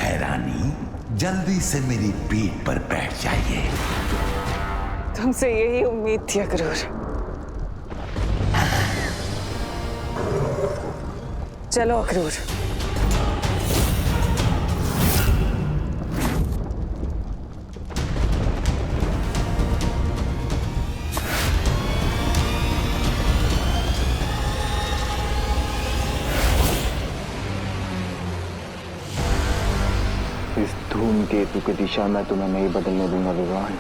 भैरानी, जल्दी से मेरी पीठ पर बैठ जाइए। तुमसे यही उम्मीद थी अक्रूर। चलो अक्रूर। इस धूमकेतु की दिशा में तुम्हें नहीं बदलने दूंगा विवान।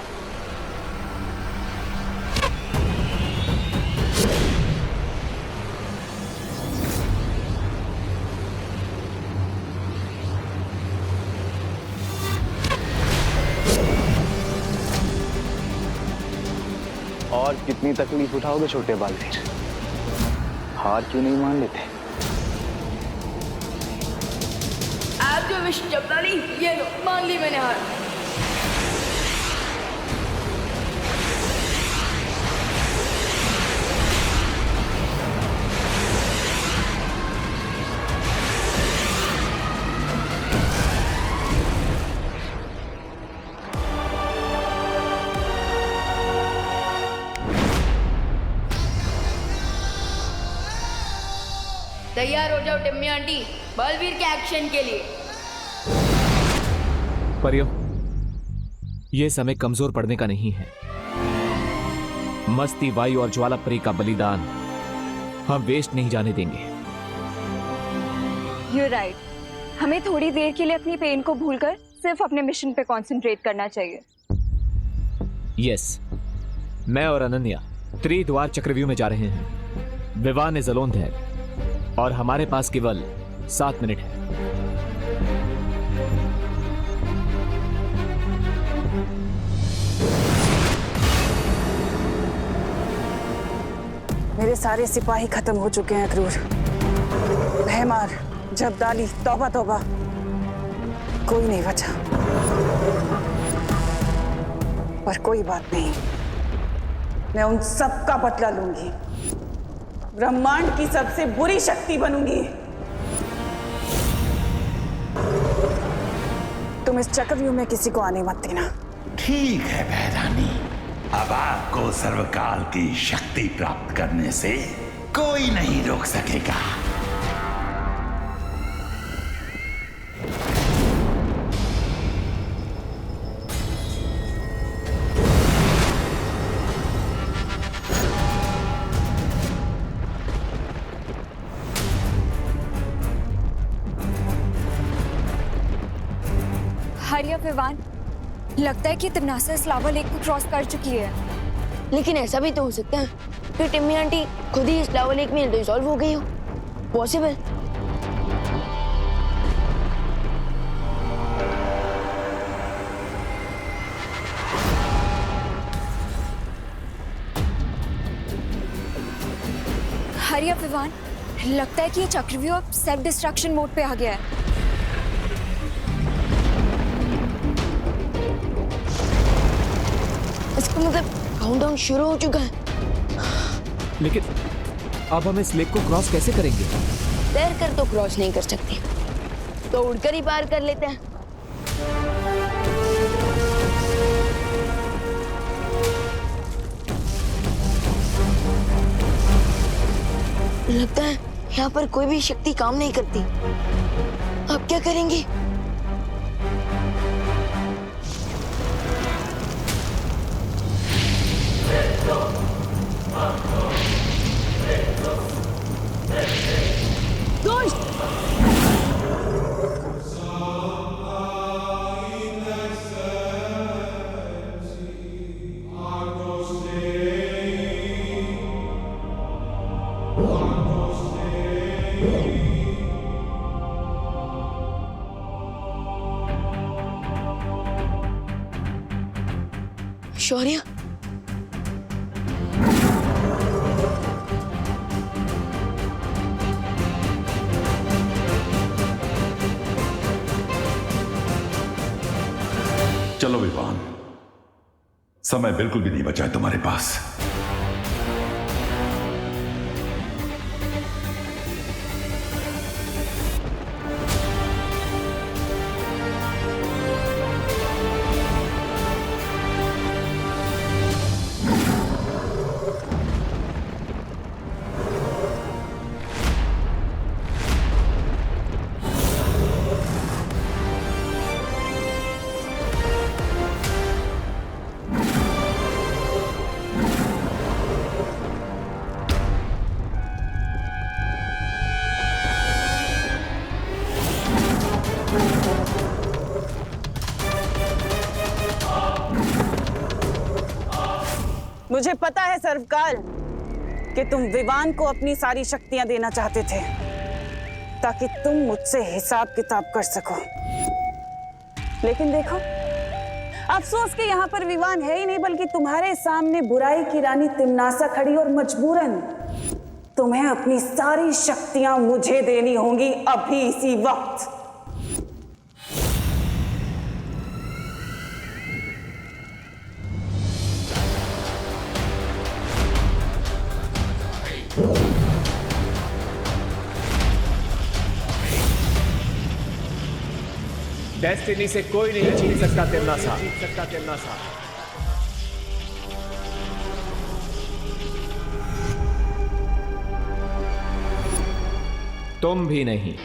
और कितनी तकलीफ उठाओगे छोटे बालवीर? हार क्यों नहीं मान लेते? आप जो विश जपना ली, ये लो, मान ली मैंने हार। तैयार हो जाओ टिम्मी आंटी, बलवीर के एक्शन के लिए। परियों, यह समय कमजोर पड़ने का नहीं है। मस्ती, वायु और ज्वाला परी का बलिदान हम वेस्ट नहीं जाने देंगे। You're right. हमें थोड़ी देर के लिए अपनी पेन को भूलकर सिर्फ अपने मिशन पे कंसंट्रेट करना चाहिए। यस, मैं और अनन्या त्रिद्वार चक्रव्यूह में जा रहे हैं। विवान इज अलोन देयर और हमारे पास केवल 7 मिनट है। मेरे सारे सिपाही खत्म हो चुके हैं अक्रूर। भैमार, जबदाली, तौबा तौबा, कोई नहीं बचा। पर कोई बात नहीं, मैं उन सब का बदला लूंगी। ब्रह्मांड की सबसे बुरी शक्ति बनूंगी। तुम इस चक्रव्यूह में किसी को आने मत देना। ठीक है भैरानी, अब आपको सर्वकाल की शक्ति प्राप्त करने से कोई नहीं रोक सकेगा। हरिया विवान, लगता है कि तिमनासा इस लावा लेक को क्रॉस कर चुकी है। लेकिन ऐसा भी तो हो सकता है कि टिम्मी आंटी खुद ही इस लावा लेक में डिसॉल्व हो गई हो। पॉसिबल। हरिया विवान, लगता है कि ये चक्रव्यूह अब सेल्फ डिस्ट्रक्शन मोड पे आ गया है। इसका मतलब काउंटडाउन शुरू हो चुका है। लेकिन अब हम इस लेक को क्रॉस कैसे करेंगे? तैर कर तो क्रॉस नहीं कर सकते, तो उड़कर ही पार कर लेते हैं। लगता है यहाँ पर कोई भी शक्ति काम नहीं करती। अब क्या करेंगे? शौर्य, चलो विवान, समय बिल्कुल भी नहीं बचा है तुम्हारे पास। मुझे पता है सर्वकाल कि तुम विवान को अपनी सारी शक्तियां देना चाहते थे ताकि तुम मुझसे हिसाब किताब कर सको। लेकिन देखो, अफसोस कि यहाँ पर विवान है ही नहीं, बल्कि तुम्हारे सामने बुराई की रानी तिम्नासा खड़ी और मजबूरन तुम्हें अपनी सारी शक्तियां मुझे देनी होंगी अभी इसी वक्त। डेस्टिनी से कोई नहीं छीन सकता तिम्नासा। तुम भी नहीं।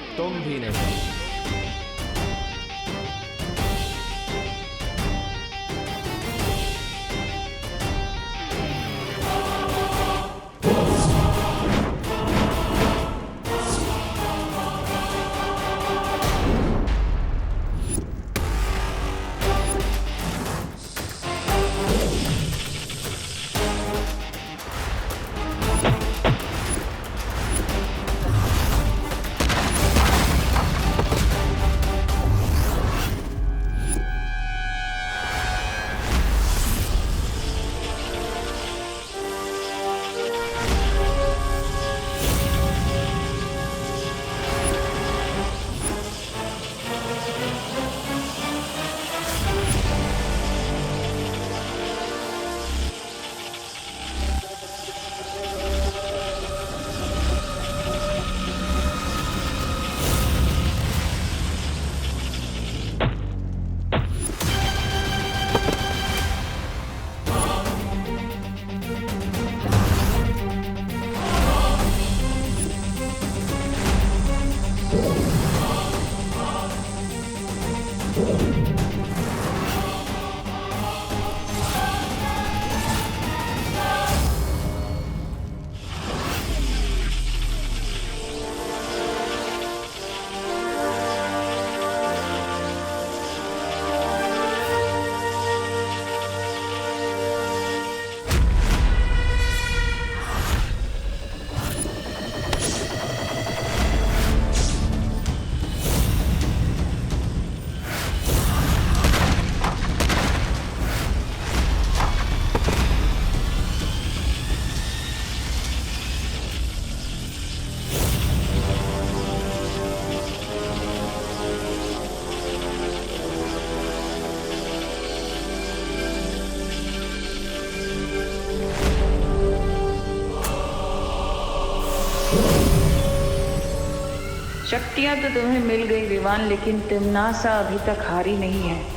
शक्तियां तो तुम्हें मिल गई विवान, लेकिन तिम्नासा अभी तक हारी नहीं है।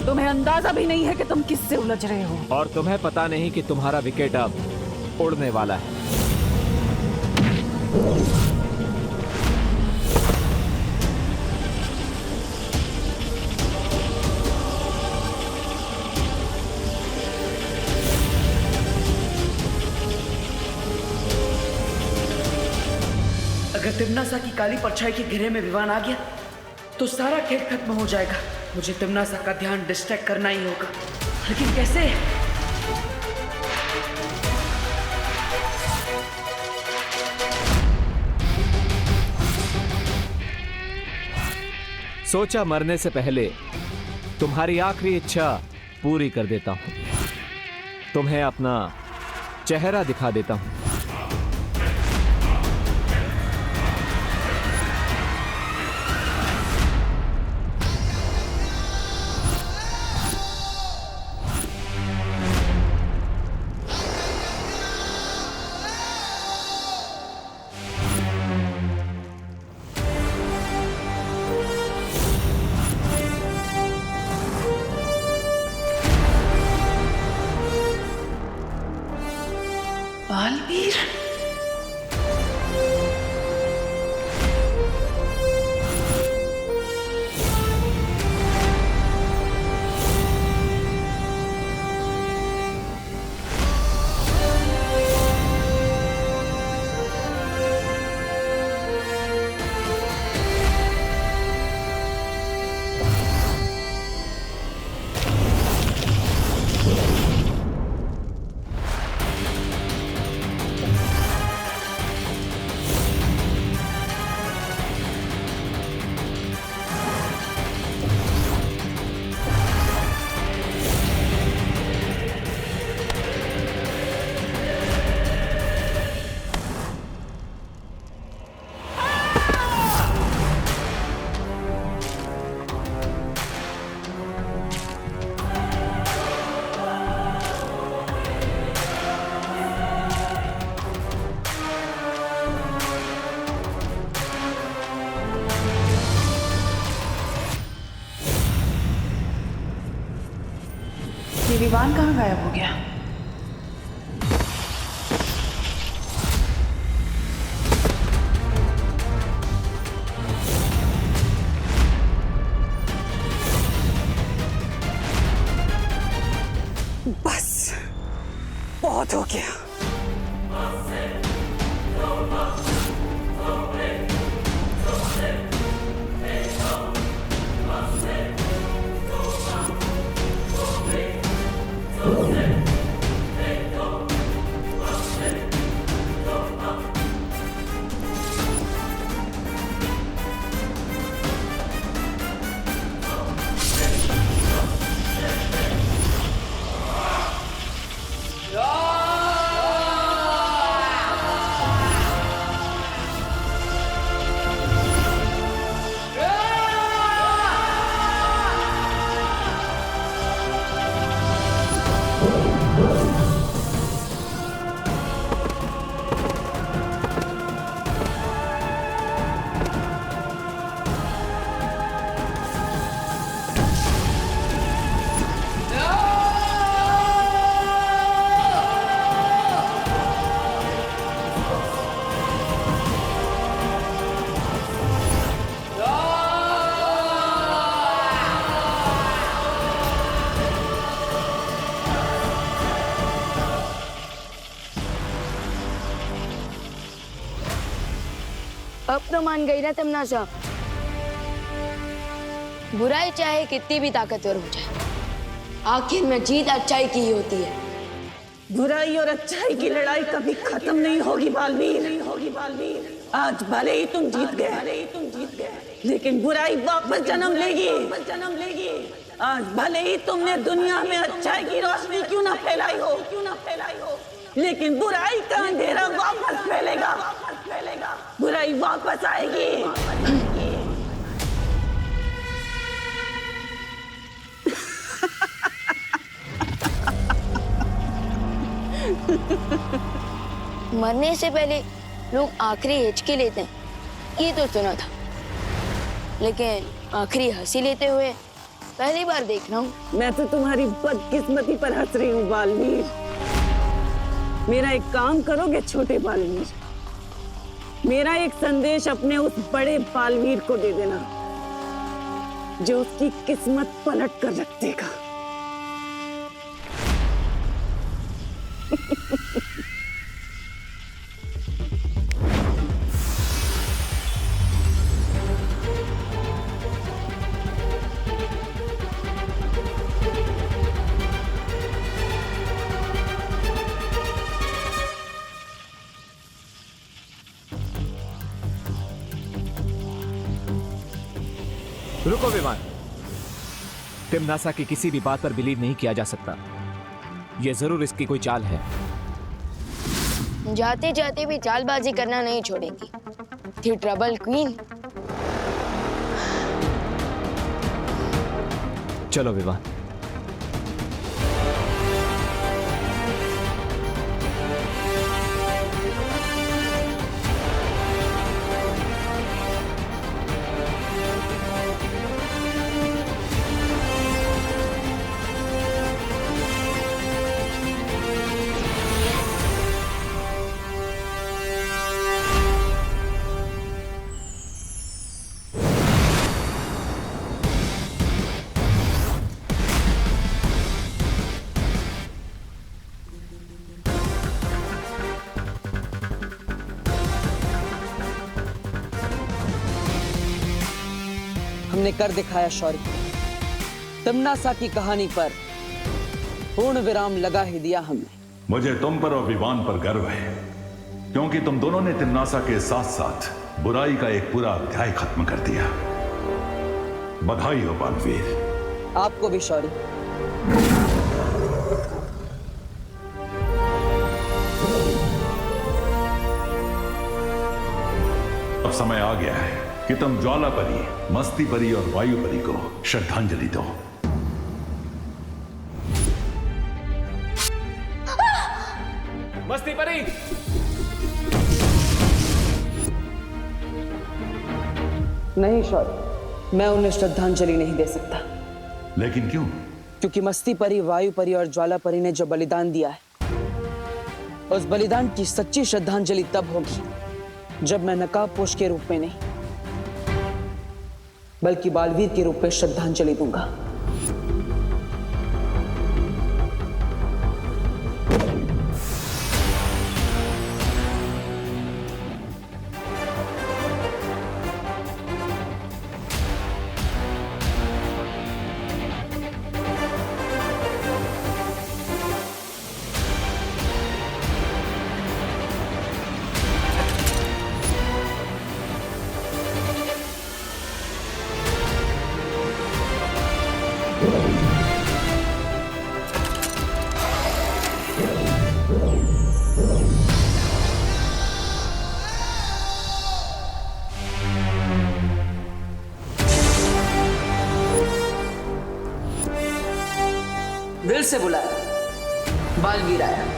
तुम्हें अंदाजा भी नहीं है कि तुम किससे उलझ रहे हो, और तुम्हें पता नहीं कि तुम्हारा विकेट अब उड़ने वाला है। अगर तिम्नासा की काली परछाई के घेरे में विवान आ गया तो सारा खेल खत्म हो जाएगा। मुझे तिम्नासा का ध्यान डिस्ट्रैक्ट करना ही होगा, लेकिन कैसे? सोचा मरने से पहले तुम्हारी आखिरी इच्छा पूरी कर देता हूं। तुम्हें अपना चेहरा दिखा देता हूं। बालवीर, ये विवान कहाँ गायब हो गया? बस बहुत हो गया। अब तो मान गई ना तमन्ना। बुराई चाहे कितनी भी ताकतवर हो जाए, आखिर में जीत अच्छाई की ही होती है। बुराई और अच्छाई की लड़ाई कभी खत्म नहीं होगी बालवीर। आज भले ही तुम जीत गए, लेकिन बुराई वापस जन्म लेगी। आज भले ही तुमने दुनिया में अच्छाई की रोशनी क्यों ना फैलाई हो, लेकिन बुराई का अंधेरा वापस फैलेगा। बुराई वापस आएगी। मरने से पहले लोग आखिरी हिचकी लेते हैं, ये तो सुना था, लेकिन आखिरी हंसी लेते हुए पहली बार देख रहा हूँ। मैं तो तुम्हारी बदकिस्मती पर हंस रही हूँ बालवीर। मेरा एक काम करोगे छोटे बालवीर? मेरा एक संदेश अपने उस बड़े बालवीर को दे देना, जो उसकी किस्मत पलट कर रख देगा। रुको विमान, तिम्नासा की किसी भी बात पर बिलीव नहीं किया जा सकता। ये जरूर इसकी कोई चाल है। जाते जाते भी चालबाजी करना नहीं छोड़ेंगी। थी ट्रबल क्वीन। चलो विवान। हमने कर दिखाया शौर्य। तिम्नासा की कहानी पर पूर्ण विराम लगा ही दिया हमने। मुझे तुम पर और विवान पर गर्व है, क्योंकि तुम दोनों ने तिम्नासा के साथ साथ बुराई का एक पूरा अध्याय खत्म कर दिया। बधाई हो बालवीर। आपको भी शौर्य। अब समय आ गया है कि तुम ज्वाला परी, मस्ती परी और वायु परी को श्रद्धांजलि दो। मस्ती परी! नहीं शौर्य, मैं उन्हें श्रद्धांजलि नहीं दे सकता। लेकिन क्यों? क्योंकि मस्ती परी, वायु परी और ज्वाला परी ने जो बलिदान दिया है, उस बलिदान की सच्ची श्रद्धांजलि तब होगी जब मैं नकाबपोश के रूप में नहीं, बल्कि बालवीर के रूप में श्रद्धांजलि दूंगा। दिल से बुलाया, बालवीर आया।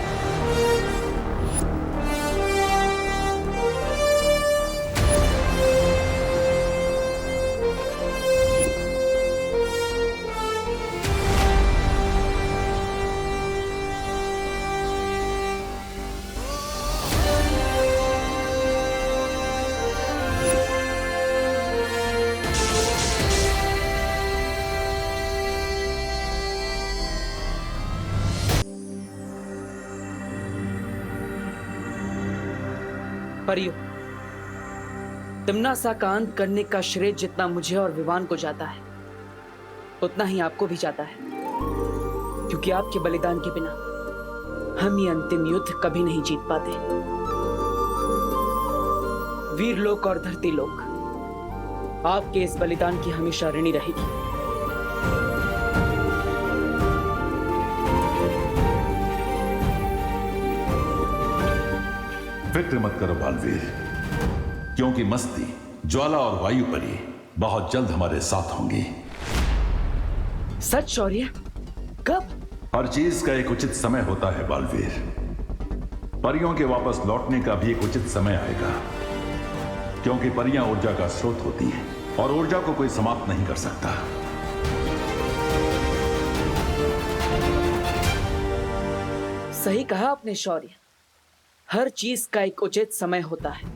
परियो, तिम्नासा का अंत करने का श्रेय जितना मुझे और विवान को जाता है, उतना ही आपको भी जाता है, क्योंकि आपके बलिदान के बिना हम ये अंतिम युद्ध कभी नहीं जीत पाते। वीरलोक और धरती लोक आपके इस बलिदान की हमेशा ऋणी रहेगी। फिक्र मत करो बालवीर, क्योंकि मस्ती, ज्वाला और वायु परी बहुत जल्द हमारे साथ होंगी। सच शौर्य? कब? हर चीज का एक उचित समय होता है बालवीर। परियों के वापस लौटने का भी एक उचित समय आएगा, क्योंकि परियां ऊर्जा का स्रोत होती हैं और ऊर्जा को कोई समाप्त नहीं कर सकता। सही कहा आपने शौर्य, हर चीज का एक उचित समय होता है।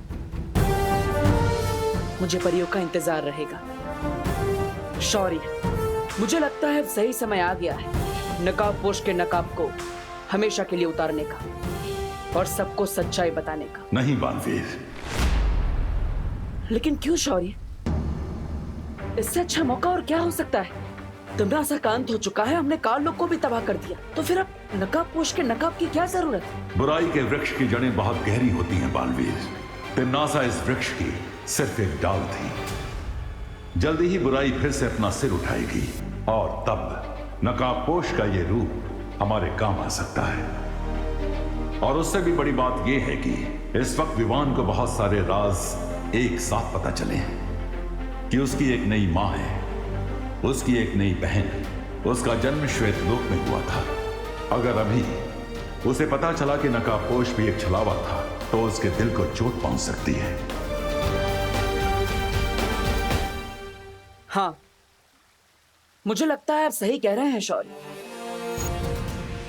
मुझे परियों का इंतजार रहेगा। शौर्य, मुझे लगता है अब सही समय आ गया है नकाबपोश के नकाब को हमेशा के लिए उतारने का और सबको सच्चाई बताने का। नहीं बालवीर। लेकिन क्यों शौर्य? इससे अच्छा मौका और क्या हो सकता है? तिम्नासा का अंत हो चुका है, हमने काल लोक को भी तबाह कर दिया, तो फिर अब नकाबपोश के नकाब की क्या जरूरत है? बुराई के वृक्ष की जड़ें बहुत गहरी होती हैं बालवीर। तिम्नासा इस वृक्ष की सिर्फ एक डाल थी। जल्दी ही बुराई फिर से अपना सिर उठाएगी और तब नकाबपोश का ये रूप हमारे काम आ सकता है। और उससे भी बड़ी बात यह है कि इस वक्त विवान को बहुत सारे राज एक साथ पता चले कि उसकी एक नई मां है, उसकी एक नई बहन, उसका जन्म श्वेत लोक में हुआ था। अगर अभी उसे पता चला कि नकाबपोश भी एक छलावा था, तो उसके दिल को चोट पहुंच सकती है। हाँ, मुझे लगता है आप सही कह रहे हैं शौर्य।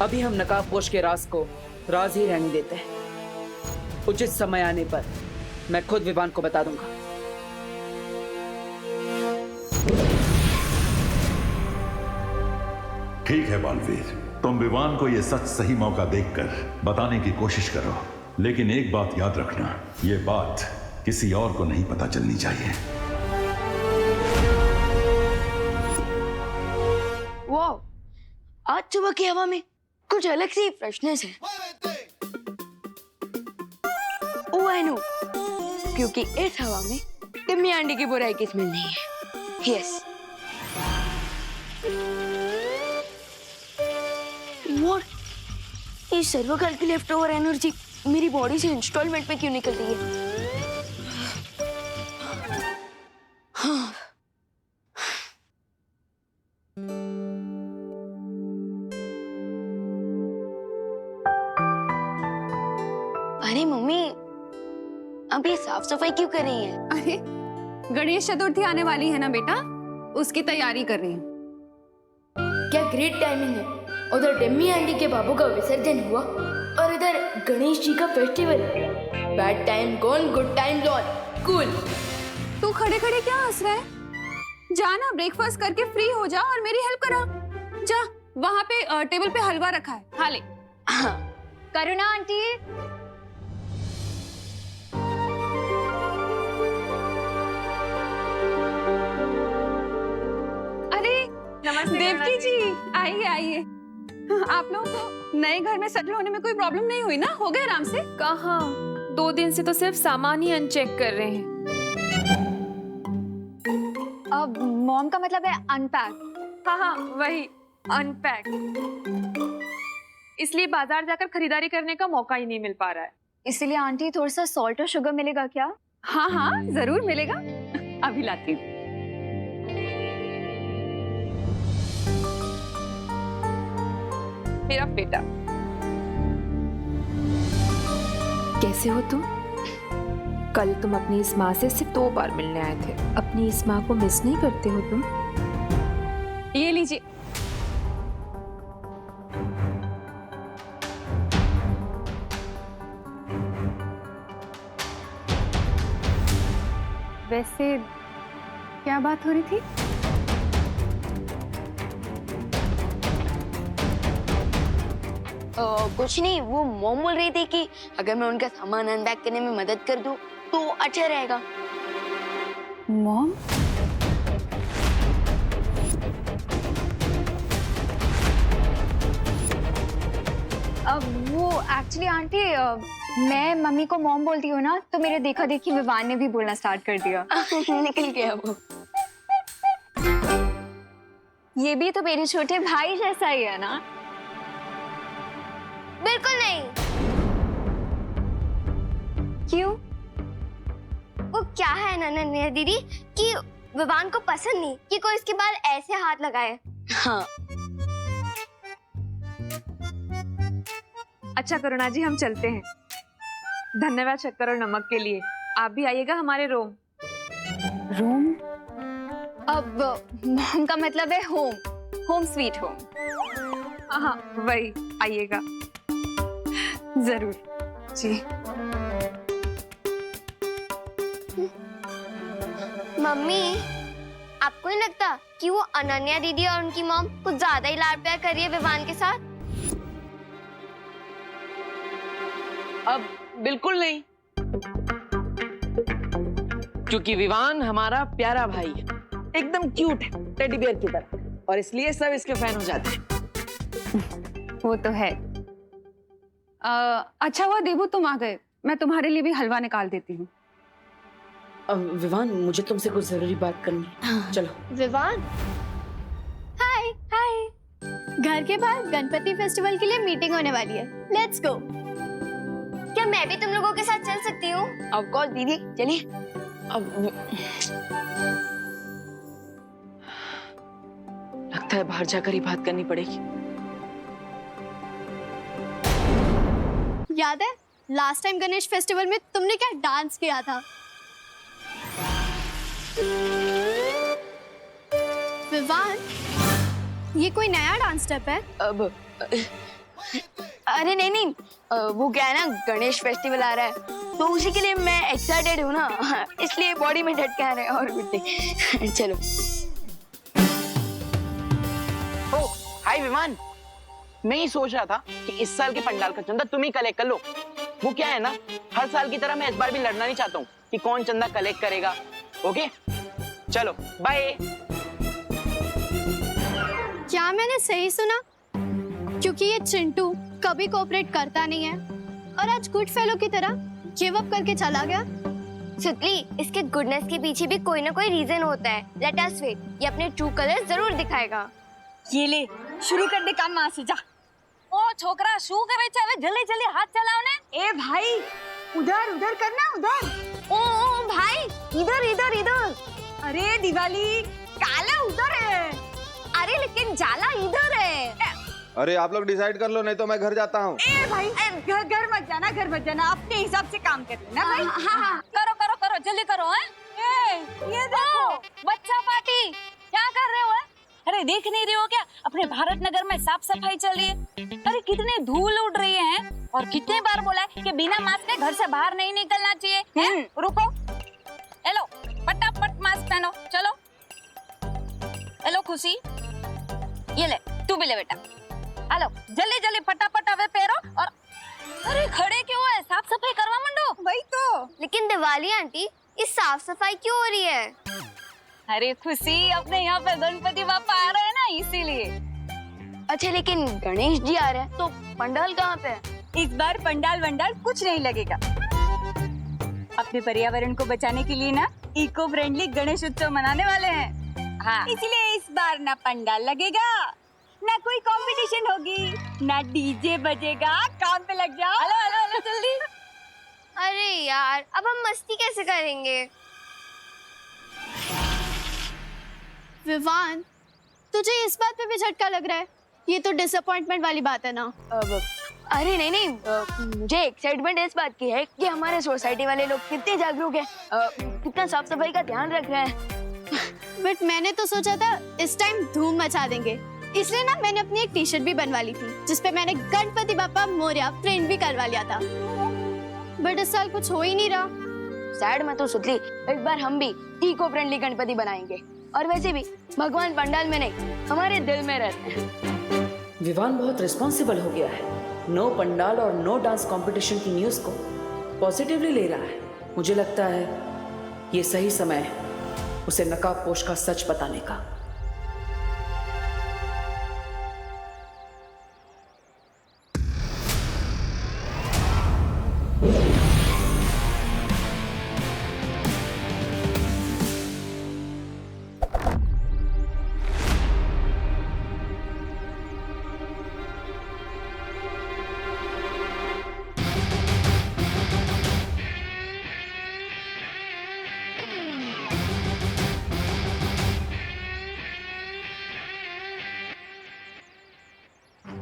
अभी हम नकाबपोश के राज को राज ही रहने देते हैं। उचित समय आने पर मैं खुद विवान को बता दूंगा। ठीक है बालवीर, तुम विवान को यह सच सही मौका देखकर बताने की कोशिश करो, लेकिन एक बात याद रखना, यह बात किसी और को नहीं पता चलनी चाहिए। वाह, आज सुबह की हवा में कुछ अलग सी फ्रेशनेस है। ओह आई नो, क्योंकि इस हवा में टिम्मी आंटी की बुराई की स्मेल नहीं है। यस। व्हाट? ये सर्वकाल की लेफ्ट ओवर एनर्जी मेरी बॉडी से इंस्टॉलमेंट में क्यों निकल रही है? हाँ। अरे मम्मी, अब ये साफ सफाई क्यों कर रही है? अरे गणेश चतुर्थी आने वाली है ना बेटा, उसकी तैयारी कर रही हूँ। क्या ग्रेट टाइमिंग है। उधर टिम्मी आंटी के बाबू का विसर्जन हुआ और इधर गणेश जी का festival. Bad time gone, good time lawn. Cool. तू खड़े खड़े क्या हंस रहा है? जा ना, ब्रेकफास्ट करके फ्री हो जा और मेरी हेल्प करा। जा, वहाँ पे टेबल पे हलवा रखा है, खा ले। हाँ। करुणा आंटी, अरे नमस्ते देवकी जी, आइए आइए। आप लोगों को नए घर में सेटल होने में कोई प्रॉब्लम नहीं हुई ना? हो गए आराम से? कहाँ, 2 दिन से तो सिर्फ सामान ही अनचेक कर रहे हैं। अब मॉम का मतलब है अनपैक। हाँ हाँ वही, अनपैक। इसलिए बाजार जाकर खरीदारी करने का मौका ही नहीं मिल पा रहा है। इसीलिए आंटी थोड़ा सा सॉल्ट और शुगर मिलेगा क्या? हाँ हाँ जरूर मिलेगा, अभी लाती हूँ। मेरा बेटा, कैसे हो तुम? कल तुम अपनी इस माँ से सिर्फ 2 बार मिलने आए थे। अपनी इस माँ को मिस नहीं करते हो तुम? ये लीजिए। वैसे क्या बात हो रही थी? कुछ नहीं, वो मॉम बोल रही थी कि अगर मैं उनका सामान अनपैक करने में मदद कर दूं तो अच्छा रहेगा। मॉम? अब वो एक्चुअली आंटी, मैं मम्मी को मॉम बोलती हूँ ना, तो मेरे देखा देखी विवान ने भी बोलना स्टार्ट कर दिया। निकल गया वो। ये भी तो मेरे छोटे भाई जैसा ही है ना? बिल्कुल नहीं। क्यों? वो क्या है नन्या दीदी कि विवान को पसंद नहीं कि कोई इसके बाल ऐसे हाथ लगाए। हाँ। अच्छा करुणा जी, हम चलते हैं। धन्यवाद शक्कर और नमक के लिए। आप भी आइएगा हमारे रूम। रूम? अब मॉम का मतलब है होम, होम स्वीट होम। हाँ वही, आइएगा जरूर जी। मम्मी, आपको नहीं लगता कि वो अनन्या दीदी और उनकी मॉम कुछ ज्यादा ही लाड प्यार कर रही है विवान के साथ? अब बिल्कुल नहीं, क्योंकि विवान हमारा प्यारा भाई है, एकदम क्यूट है, टेडी बियर की तरह, और इसलिए सब इसके फैन हो जाते हैं। वो तो है। अच्छा हुआ देवू तुम आ गए, मैं तुम्हारे लिए भी हलवा निकाल देती हूँ। विवान, मुझे तुमसे कुछ जरूरी बात करनी है। चलो। विवान, हाय हाय। घर के बाहर गणपति फेस्टिवल के लिए मीटिंग होने वाली है, लेट्स गो। क्या मैं भी तुम लोगों के साथ चल सकती हूँ? ऑफ कोर्स दीदी, चलिए। अब लगता है बाहर जाकर ही बात करनी पड़ेगी। याद है लास्ट टाइम गणेश फेस्टिवल में तुमने क्या डांस किया था? विवान, ये कोई नया डांस स्टेप है? अब अरे नहीं नहीं, वो क्या है ना, गणेश फेस्टिवल आ रहा है तो उसी के लिए मैं एक्साइटेड हूँ ना, इसलिए बॉडी में झटके आ रहे हैं और कुछ नहीं। चलो। ओ हाय विमान, मैं ही सोच रहा था कि इस साल के पंडाल का चंदा तुम ही कलेक्ट कर लो। वो क्या है ना, हर साल की तरह मैं इस बार भी लड़ना नहीं चाहता हूँ कि कौन चंदा कलेक्ट करेगा। ओके चलो बाय। क्या मैंने सही सुना? क्योंकि ये चिंटू कभी कोऑपरेट करता नहीं है और आज गुड फेलो की तरह गिव अप करके चला गया। सुतली, इसके गुडनेस के पीछे भी कोई ना कोई रीजन होता है। लेट अस वेट, ये अपने ट्रू कलर जरूर दिखाएगा। ये ले, शुरू कर दे काम वहां से, जा। ओ छोकरा, शू करे છે હવે? જલ્દી જલ્દી હાથ ચલાવ ને। ए भाई, उधर उधर करना, उधर। ओ भाई, इधर इधर इधर। अरे दिवाली, काला उधर है। अरे लेकिन जाला इधर है। अरे आप लोग डिसाइड कर लो, नहीं तो मैं घर जाता हूँ। ए भाई, घर मत जाना, घर मत जाना, अपने हिसाब से काम कर लेना भाई। हाँ, करो करो करो, जल्दी करो। ये देखो, बच्चा पार्टी क्या कर रहे हो? अरे देख नहीं रहे हो क्या, अपने भारत नगर में साफ सफाई चल रही है। अरे कितनी धूल उड़ रही है और कितने बार बोला है कि बिना मास्क के घर से बाहर नहीं निकलना चाहिए। रुको, हेलो, फटाफट मास्क पहनो, चलो। हेलो खुशी, ये ले, तू भी ले बेटा। हेलो, जल्दी जल्दी फटाफट अवे पैरो। और अरे खड़े क्यों है, साफ सफाई करवा मंडो। वही तो। लेकिन दिवाली आंटी, ये साफ सफाई क्यों हो रही है? अरे खुशी, अपने यहाँ पे गणपति बापा आ रहे हैं ना, इसीलिए। अच्छा, लेकिन गणेश जी आ रहे हैं तो पंडाल कहाँ पे है? इस बार पंडाल वंडाल कुछ नहीं लगेगा। अपने पर्यावरण को बचाने के लिए ना इको फ्रेंडली गणेश उत्सव मनाने वाले हैं। हाँ, इसलिए इस बार ना पंडाल लगेगा, ना कोई कंपटीशन होगी, ना डीजे बजेगा। काम पे लग जाओ। हेलो हेलो हेलो, जल्दी। अरे यार, अब हम मस्ती कैसे करेंगे? विवान, तुझे इस बात पे भी झटका लग रहा है? ये तो डिसअपॉइंटमेंट वाली बात है ना। अरे नहीं नहीं, मुझे एक्साइटमेंट इस बात की है कि हमारे सोसाइटी वाले लोग कितने जागरूक हैं, कितना साफ सफाई का ध्यान रख रहे हैं। बट मैंने तो सोचा था इस टाइम धूम मचा देंगे, इसलिए ना मैंने अपनी एक टी शर्ट भी बनवा ली थी जिसपे मैंने गणपति बापा मोरया प्रिंट भी करवा लिया था। बट इस साल कुछ हो ही नहीं रहा। सैड मत हो सुतली, इस बार हम भी इको फ्रेंडली गणपति बनाएंगे। और वैसे भी भगवान पंडाल में नहीं, हमारे दिल में रहते हैं। विवान बहुत रिस्पॉन्सिबल हो गया है। नो पंडाल और नो डांस कंपटीशन की न्यूज को पॉजिटिवली ले रहा है। मुझे लगता है ये सही समय है उसे नकाबपोश का सच बताने का।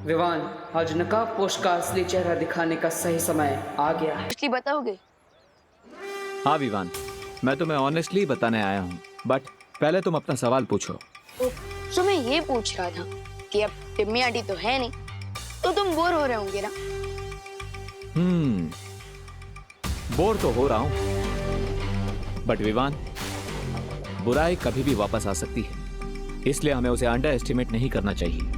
विवान, आज नकाबपोश का असली चेहरा दिखाने का सही समय आ गया है। इसलिए बताओगे? हाँ विवान, मैं तुम्हें ऑनेस्टली बताने आया हूँ, बट पहले तुम अपना सवाल पूछो। तो मैं ये पूछ रहा था कि अब टिम्मी आंटी तो है नहीं, तो तुम बोर हो रहे होंगे ना? बोर तो हो रहा हूँ, बट विवान, बुराई कभी भी वापस आ सकती है, इसलिए हमें उसे अंडर एस्टिमेट नहीं करना चाहिए।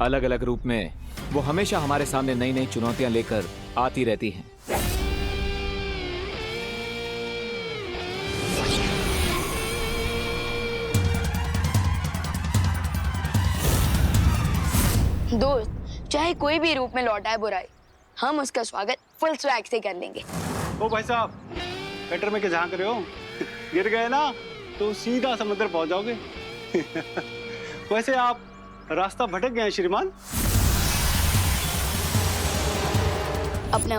अलग अलग रूप में वो हमेशा हमारे सामने नई नई चुनौतियां लेकर आती रहती हैं। दोस्त, चाहे कोई भी रूप में लौटा है बुराई, हम उसका स्वागत फुल स्वैग से कर लेंगे। ओ भाई साहब, कटर में क्या झांक रहे हो? गिर गए ना तो सीधा समुद्र पहुंच जाओगे। वैसे आप रास्ता भटक गए हैं श्रीमान। अपने